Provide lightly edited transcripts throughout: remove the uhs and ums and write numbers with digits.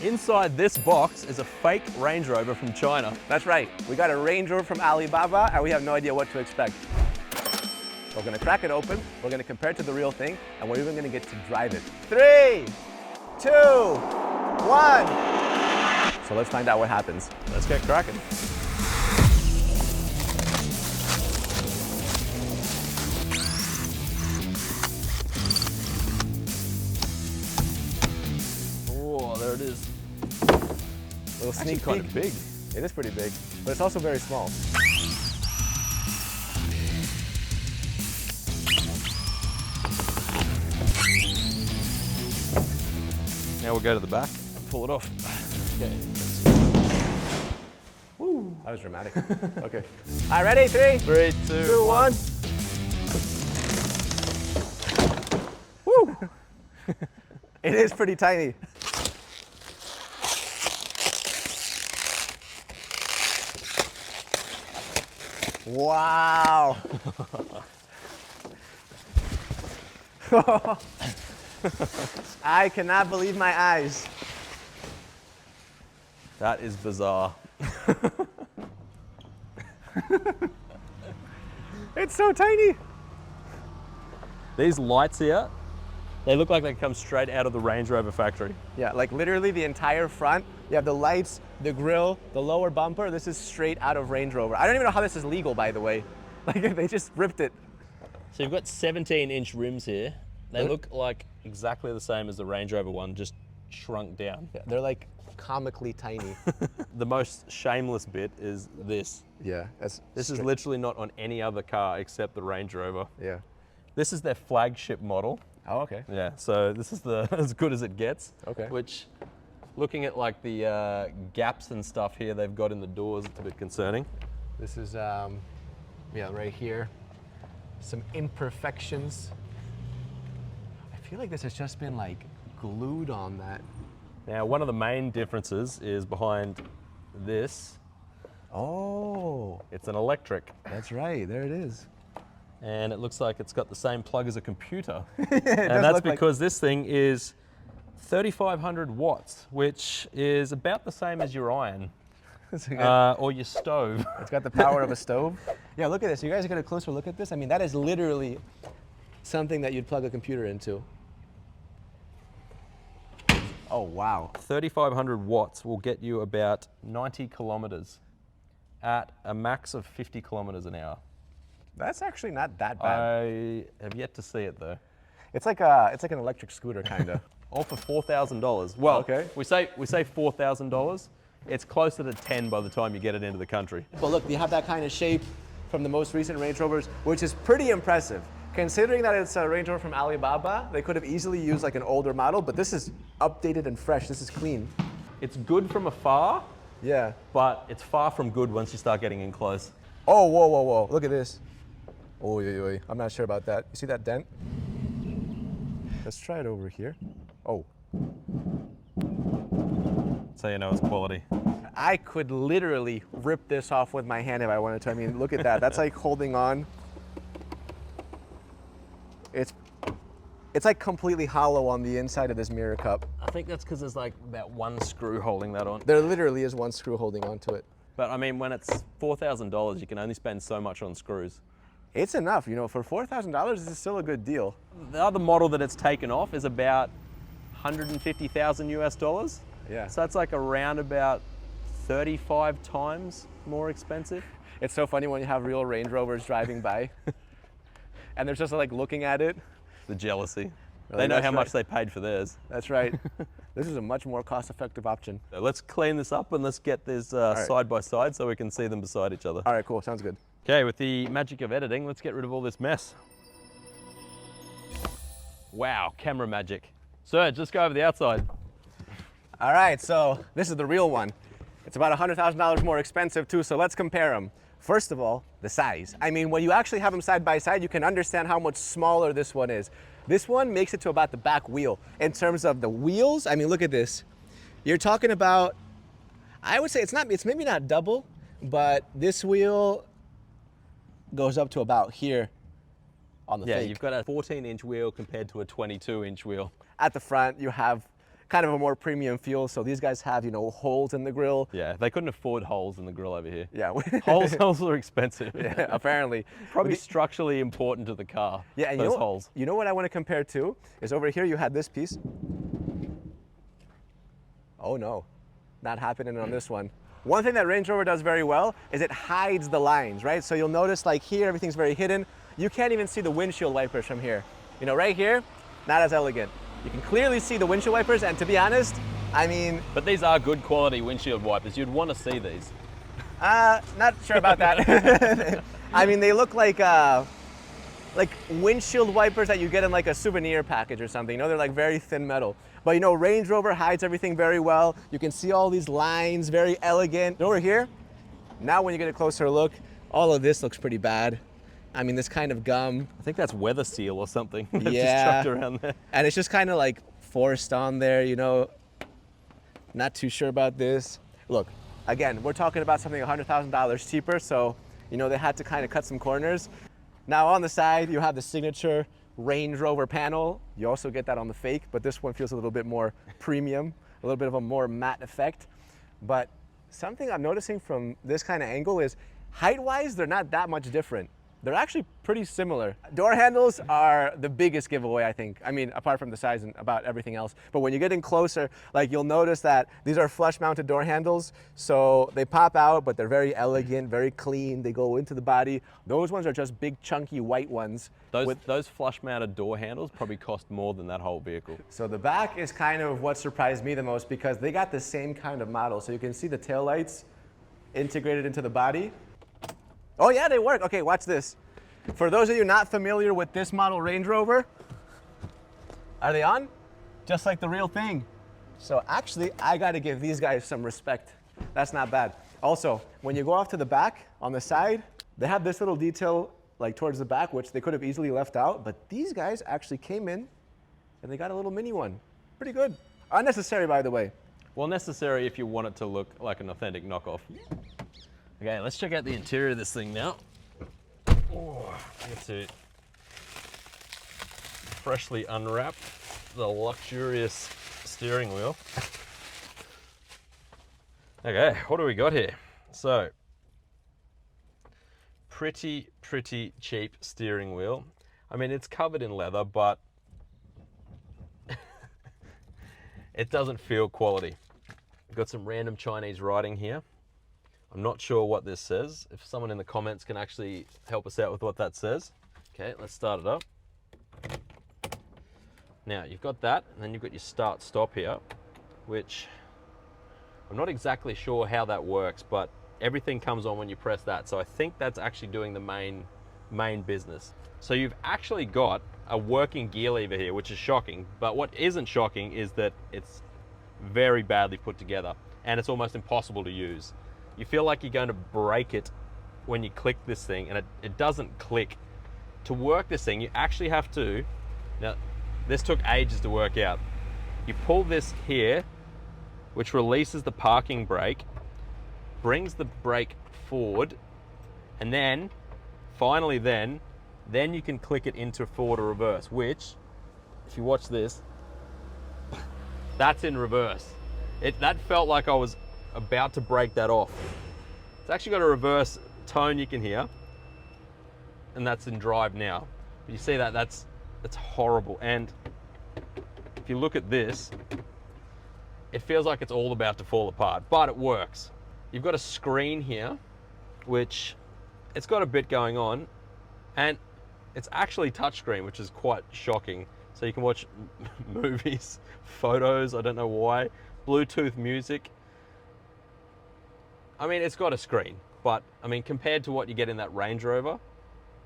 Inside this box is a fake Range Rover from China. That's right. We got a Range Rover from Alibaba, and we have no idea what to expect. We're gonna crack it open, we're gonna compare it to the real thing, and we're even gonna get to drive it. 3, 2, 1. So let's find out what happens. Let's get cracking. Oh, there it is. Little sneak Kind peek. of big. It is pretty big, but it's also very small. Now we'll go to the back and pull it off. Okay. Woo, that was dramatic. Okay. All right, ready? 3, 3, 2, 1. Woo! It is pretty tiny. Wow. I cannot believe my eyes. That is bizarre. It's so tiny. These lights here, they look like they come straight out of the Range Rover factory. Yeah, like literally the entire front. You have the lights, the grille, the lower bumper. This is straight out of Range Rover. I don't even know how this is legal, by the way. Like they just ripped it. So you've got 17-inch rims here. They look like exactly the same as the Range Rover one, just shrunk down. Yeah, they're like comically tiny. The most shameless bit is this. Yeah, This is literally not on any other car except the Range Rover. Yeah. This is their flagship model. Oh, okay. Yeah, so this is the as good as it gets. Okay. Which, looking at like the gaps and stuff here they've got in the doors, it's a bit concerning. This is, yeah, right here. Some imperfections. I feel like this has just been like glued on that. Now, one of the main differences is behind this. Oh, It's an electric, that's right. There it is. and it looks like it's got the same plug as a computer. It And does that's look like- because this thing is 3,500 watts, which is about the same as your iron or your stove. It's got the power of a stove. Yeah, look at this. You guys get a closer look at this. I mean, that is literally something that you'd plug a computer into. Oh, wow. 3,500 watts will get you about 90 kilometers at a max of 50 kilometers an hour. That's actually not that bad. I have yet to see it though. It's like an electric scooter, kind of. All for $4,000. Well, Okay. we say $4,000. It's closer to 10 by the time you get it into the country. But look, you have that kind of shape from the most recent Range Rovers, which is pretty impressive. Considering that it's a Range Rover from Alibaba, they could have easily used like an older model, but this is updated and fresh. This is clean. It's good from afar, Yeah. but it's far from good once you start getting in close. Oh, whoa, whoa, whoa. Look at this. Oh, I'm not sure about that. You see that dent? Let's try it over here. Oh. So you know it's quality. I could literally rip this off with my hand if I wanted to. I mean, look at that. That's like holding on. It's like completely hollow on the inside of this mirror cup. I think that's because there's like about one screw holding that on. There literally is one screw holding onto it. But I mean, when it's $4,000, you can only spend so much on screws. It's enough, you know, for $4,000, this is still a good deal. The other model that it's taken off is about 150,000 US dollars. Yeah. So that's like around about 35 times more expensive. It's so funny when you have real Range Rovers driving by and they're just like looking at it. The jealousy. Really? They know That's how right. much they paid for theirs. That's right. This is a much more cost-effective option. So let's clean this up and let's get this side by side so we can see them beside each other. All right, cool, sounds good. Okay, with the magic of editing, let's get rid of all this mess. Wow, camera magic. Serge, let's go over the outside. All right, so this is the real one. It's about $100,000 more expensive too, so let's compare them. First of all, the size. I mean, when you actually have them side by side, you can understand how much smaller this one is. This one makes it to about the back wheel. In terms of the wheels, I mean, look at this. You're talking about, I would say it's maybe not double, but this wheel goes up to about here on the Yeah, fake. you've got a 14-inch wheel compared to a 22-inch wheel. At the front, you have kind of a more premium feel. So these guys have, you know, holes in the grille. Yeah, they couldn't afford holes in the grill over here. Yeah. Holes are expensive. Yeah, apparently. Probably structurally important to the car. Yeah, and those holes. You know what I want to compare to is over here you had this piece. Oh no, not happening on this one. One thing that Range Rover does very well is it hides the lines, right? So you'll notice like here, everything's very hidden. You can't even see the windshield wipers from here. You know, right here, not as elegant. You can clearly see the windshield wipers, and to be honest, I mean... But these are good quality windshield wipers. You'd want to see these. Not sure about that. I mean, they look like windshield wipers that you get in like a souvenir package or something. You know, they're like very thin metal. But you know, Range Rover hides everything very well. You can see all these lines, very elegant. And over here, now when you get a closer look, all of this looks pretty bad. I mean, this kind of gum. I think that's weather seal or something. That's Yeah. just chucked around there. And it's just kind of like forced on there, you know. Not too sure about this. Look, again, we're talking about something $100,000 cheaper, so, you know, they had to kind of cut some corners. Now on the side, you have the signature Range Rover panel. You also get that on the fake, but this one feels a little bit more premium, a little bit of a more matte effect. But something I'm noticing from this kind of angle is height-wise, they're not that much different. They're actually pretty similar. Door handles are the biggest giveaway, I think. I mean, apart from the size and about everything else. But when you get in closer, like you'll notice that these are flush mounted door handles. So they pop out, but they're very elegant, very clean. They go into the body. Those ones are just big, chunky white ones. Those flush mounted door handles probably cost more than that whole vehicle. So the back is kind of what surprised me the most because they got the same kind of model. So you can see the taillights integrated into the body. Oh yeah, they work. Okay, watch this. For those of you not familiar with this model Range Rover, are they on? Just like the real thing. So actually, I gotta give these guys some respect. That's not bad. Also, when you go off to the back, on the side, they have this little detail like towards the back, which they could have easily left out, but these guys actually came in and they got a little mini one. Pretty good. Unnecessary, by the way. Well, necessary if you want it to look like an authentic knockoff. Okay, let's check out the interior of this thing now. Oh, get to freshly unwrap the luxurious steering wheel. Okay, what do we got here? So, pretty cheap steering wheel. I mean, it's covered in leather, but it doesn't feel quality. We've got some random Chinese writing here. I'm not sure what this says. If someone in the comments can actually help us out with what that says. Okay, let's start it up. Now, you've got that, and then you've got your start-stop here, which I'm not exactly sure how that works, but everything comes on when you press that. So I think that's actually doing the main business. So you've actually got a working gear lever here, which is shocking. But what isn't shocking is that it's very badly put together, and it's almost impossible to use. You feel like you're going to break it when you click this thing, and it doesn't click. To work this thing, you actually have to, now this took ages to work out. You pull this here, which releases the parking brake, brings the brake forward, and then, finally then you can click it into forward or reverse, which, if you watch this, that's in reverse. That felt like I was about to break that off. It's actually got a reverse tone you can hear, and that's in drive now. But you see that's horrible. And if you look at this, it feels like it's all about to fall apart, but it works. You've got a screen here, which it's got a bit going on, and it's actually touchscreen, which is quite shocking. So you can watch movies, photos, I don't know why, Bluetooth music. I mean, it's got a screen, but I mean, compared to what you get in that Range Rover,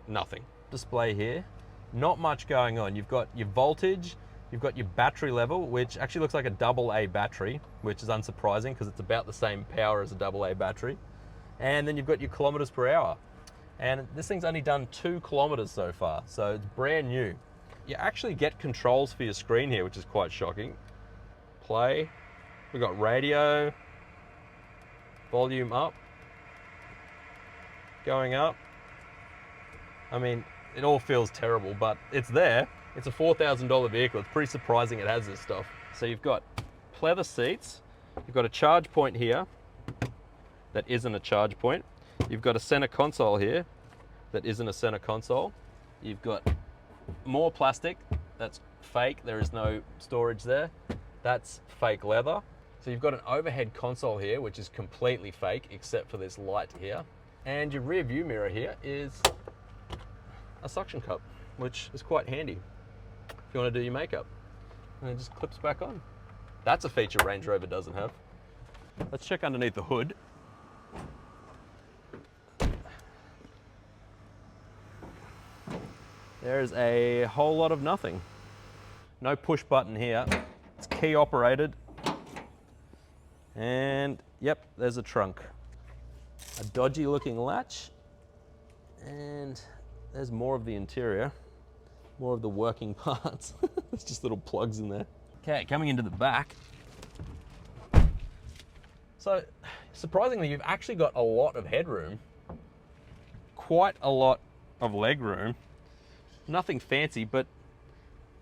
nothing. Display here, not much going on. You've got your voltage, you've got your battery level, which actually looks like a AA battery, which is unsurprising because it's about the same power as a AA battery. And then you've got your kilometers per hour. And this thing's only done 2 kilometers so far, so it's brand new. You actually get controls for your screen here, which is quite shocking. Play, we've got radio, volume up, going up. I mean, it all feels terrible, but it's there. It's a $4,000 vehicle. It's pretty surprising it has this stuff. So you've got pleather seats. You've got a charge point here that isn't a charge point. You've got a center console here that isn't a center console. You've got more plastic that's fake. There is no storage there. That's fake leather. So you've got an overhead console here, which is completely fake except for this light here. And your rear view mirror here is a suction cup, which is quite handy if you want to do your makeup. And it just clips back on. That's a feature Range Rover doesn't have. Let's check underneath the hood. There's a whole lot of nothing. No push button here. It's key operated. And yep, there's a trunk. A dodgy looking latch. And there's more of the interior. More of the working parts. There's just little plugs in there. Okay, coming into the back. So, surprisingly, you've actually got a lot of headroom. Quite a lot of legroom. Nothing fancy, but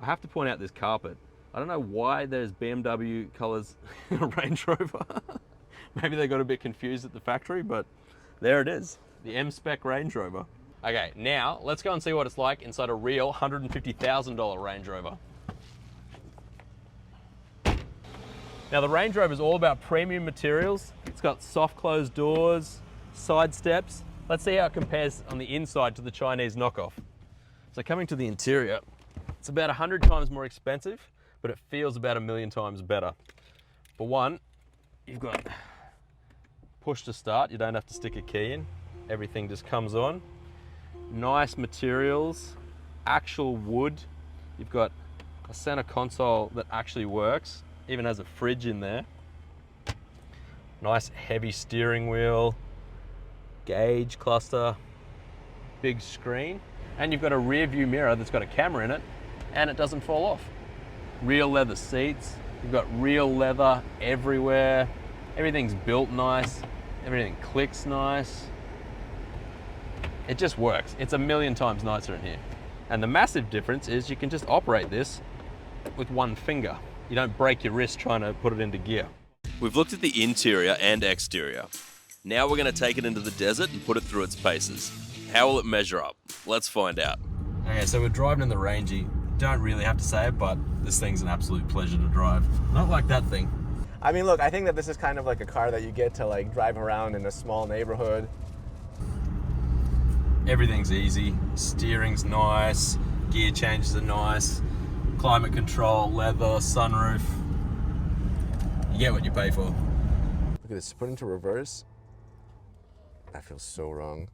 I have to point out this carpet. I don't know why there's BMW colors in a Range Rover. Maybe they got a bit confused at the factory, but there it is. The M-Spec Range Rover. Okay, now let's go and see what it's like inside a real $150,000 Range Rover. Now the Range Rover is all about premium materials. It's got soft closed doors, side steps. Let's see how it compares on the inside to the Chinese knockoff. So coming to the interior, it's about 100 times more expensive, but it feels about 1,000,000 times better. For one, you've got push to start. You don't have to stick a key in. Everything just comes on. Nice materials, actual wood. You've got a center console that actually works, even has a fridge in there. Nice heavy steering wheel, gauge cluster, big screen. And you've got a rear view mirror that's got a camera in it and it doesn't fall off. Real leather seats. You've got real leather everywhere. Everything's built nice. Everything clicks nice. It just works. It's 1,000,000 times nicer in here. And the massive difference is you can just operate this with one finger. You don't break your wrist trying to put it into gear. We've looked at the interior and exterior. Now we're going to take it into the desert and put it through its paces. How will it measure up? Let's find out. Okay, so we're driving in the Rangy. Don't really have to say it, but this thing's an absolute pleasure to drive. Not like that thing. I mean, look, I think that this is kind of like a car that you get to like drive around in a small neighborhood. Everything's easy. Steering's nice. Gear changes are nice. Climate control, leather, sunroof. You get what you pay for. Look at this, put into reverse. That feels so wrong.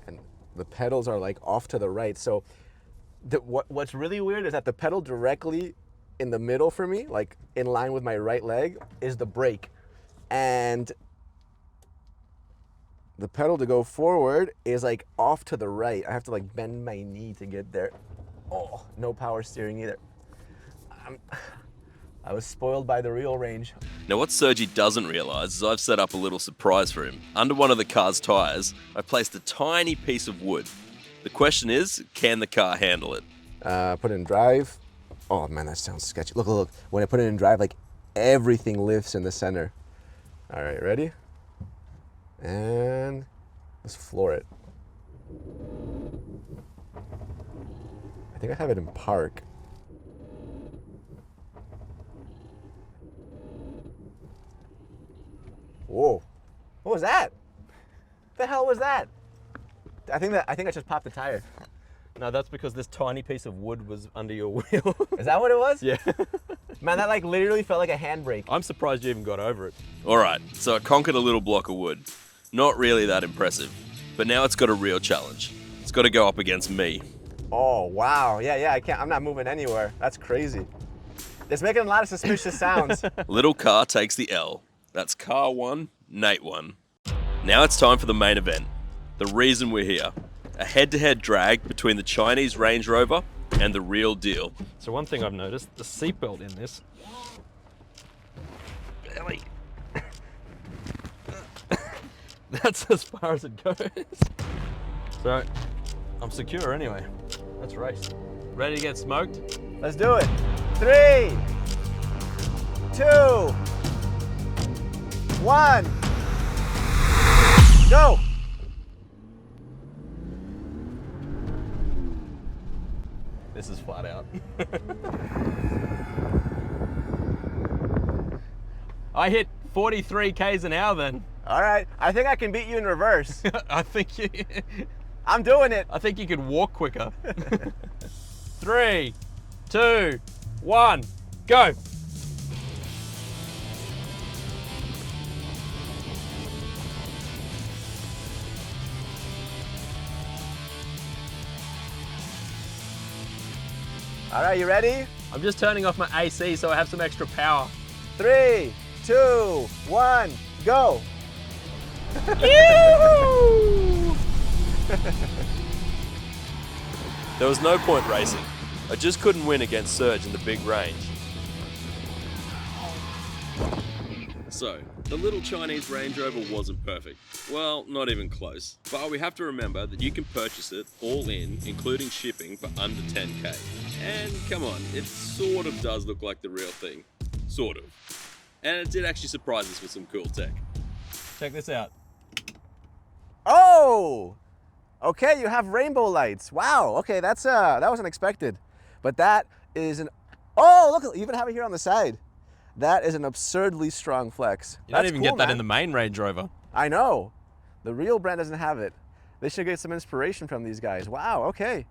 And the pedals are like off to the right. So what's really weird is that the pedal directly in the middle for me, like in line with my right leg, is the brake. And the pedal to go forward is like off to the right. I have to like bend my knee to get there. Oh, no power steering either. I was spoiled by the real Range. Now what Sergi doesn't realise is I've set up a little surprise for him. Under one of the car's tyres, I placed a tiny piece of wood. The question is, can the car handle it? Put it in drive. Oh man, that sounds sketchy. Look, look, look. When I put it in drive, like everything lifts in the center. All right, ready? And let's floor it. I think I have it in park. Whoa, what was that? The hell was that? I think I just popped the tire. No, that's because this tiny piece of wood was under your wheel. Is that what it was? Yeah. Man, that like literally felt like a handbrake. I'm surprised you even got over it. Alright, so I conquered a little block of wood. Not really that impressive. But now it's got a real challenge. It's got to go up against me. Oh, wow. Yeah, I'm not moving anywhere. That's crazy. It's making a lot of suspicious sounds. Little car takes the L. That's car one, Nate one. Now it's time for the main event. The reason we're here. A head-to-head drag between the Chinese Range Rover and the real deal. So one thing I've noticed, the seatbelt in this. Barely. That's as far as it goes. So, I'm secure anyway. Let's race. Ready to get smoked? Let's do it. 3, 2, 1, go. This is flat out. I hit 43 k's an hour then. All right, I think I can beat you in reverse. I think you, I'm doing it. I think you could walk quicker. 3, 2, 1, go. All right, you ready? I'm just turning off my AC so I have some extra power. 3, 2, 1, go. There was no point racing. I just couldn't win against Serge in the big range. So, the little Chinese Range Rover wasn't perfect. Well, not even close. But we have to remember that you can purchase it all in, including shipping, for under 10k. And come on, it sort of does look like the real thing. Sort of. And it did actually surprise us with some cool tech. Check this out. Oh, okay, you have rainbow lights. Wow, okay, that was unexpected. But that is oh, look, you even have it here on the side. That is an absurdly strong flex. You don't That's even cool, get that man. in the main Range Rover. I know. The real brand doesn't have it. They should get some inspiration from these guys. Wow, okay.